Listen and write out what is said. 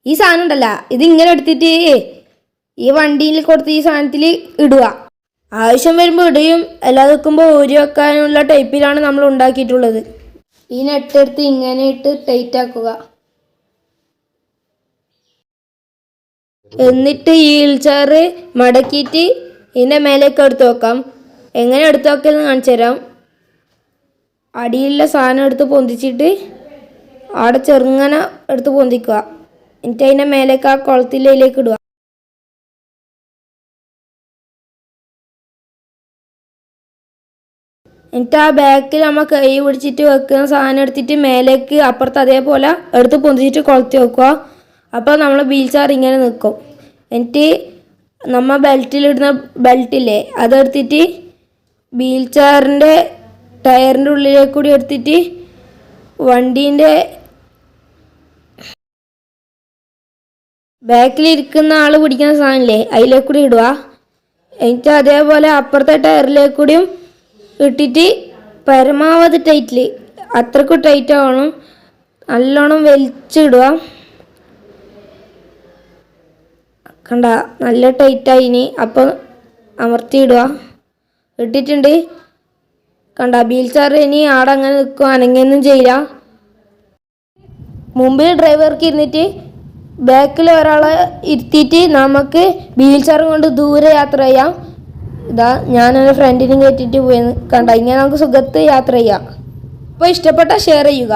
ഈ സാധനം ഉണ്ടല്ല, ഇതിങ്ങനെ എടുത്തിട്ട് ഈ വണ്ടിയിൽ കൊടുത്ത് ഈ സാധനത്തിൽ ഇടുക. ആവശ്യം വരുമ്പോൾ ഇടുകയും അല്ലാതെ വെക്കുമ്പോൾ ഊരി വെക്കാനുള്ള ടൈപ്പിലാണ് നമ്മൾ ഉണ്ടാക്കിയിട്ടുള്ളത്. ഈ നെട്ടെടുത്ത് ഇങ്ങനെ ഇട്ട് ടൈറ്റ് ആക്കുക. എന്നിട്ട് ഈ വീൽചെയർ മടക്കിയിട്ട് ഇതിൻ്റെ മേലേക്ക് എടുത്ത് വെക്കാം. എങ്ങനെ എടുത്ത് വെക്കലെന്ന് കാണിച്ചു തരാം. അടിയിലുള്ള സാധനം എടുത്ത് പൊന്തിച്ചിട്ട് അവിടെ ചെറുങ്ങനെ എടുത്ത് പൊന്തിക്കുക. എന്നിട്ട് അതിൻ്റെ മേലേക്ക് ആ കുളത്തിലേക്ക് ഇടുക. എന്നിട്ട് ആ ബാക്കിൽ നമ്മൾ കൈ പിടിച്ചിട്ട് വെക്കുന്ന സാധനം എടുത്തിട്ട് മേലേക്ക് അപ്പുറത്ത് അതേപോലെ എടുത്ത് പൊന്തിച്ചിട്ട് കൊളുത്തി വെക്കുക. അപ്പോൾ നമ്മൾ വീൽചെയർ ഇങ്ങനെ നിൽക്കും. എന്നിട്ട് നമ്മൾ ബെൽറ്റിലിടുന്ന ബെൽറ്റില്ലേ അതെടുത്തിട്ട് വീൽചെയറിൻ്റെ ടയറിൻ്റെ ഉള്ളിലേക്ക് കൂടി എടുത്തിട്ട് വണ്ടീൻ്റെ ബാക്കിലിരിക്കുന്ന ആൾ പിടിക്കുന്ന സാധനമില്ലേ അതിലേക്ക് കൂടി ഇടുക. എന്നിട്ട് അതേപോലെ അപ്പുറത്തെ ടയറിലേക്ക് കൂടിയും ഇട്ടിട്ട് പരമാവധി ടൈറ്റിൽ, അത്രക്കും ടൈറ്റ് ആവണം, നല്ലോണം വലിച്ചിടുക. കണ്ട നല്ല ടൈറ്റായിനി. അപ്പോൾ അമർത്തിയിടുക. ഇട്ടിട്ടുണ്ട്. കണ്ട വീൽചെയർ ഇനി ആടെ അങ്ങനെ നിൽക്കുക, അനങ്ങൊന്നും ചെയ്യില്ല. മുമ്പിൽ ഡ്രൈവർക്ക് ഇരുന്നിട്ട് ബാക്കിൽ ഒരാളെ ഇരുത്തിയിട്ട് നമുക്ക് വീൽചെയറും കൊണ്ട് ദൂരെ യാത്ര ചെയ്യാം. ഇതാ ഞാൻ എൻ്റെ ഫ്രണ്ടിനും കയറ്റിയിട്ട് പോയി. കണ്ട ഇങ്ങനെ നമുക്ക് സുഖത്ത് യാത്ര ചെയ്യാം. അപ്പോൾ ഇഷ്ടപ്പെട്ട ഷെയർ ചെയ്യുക.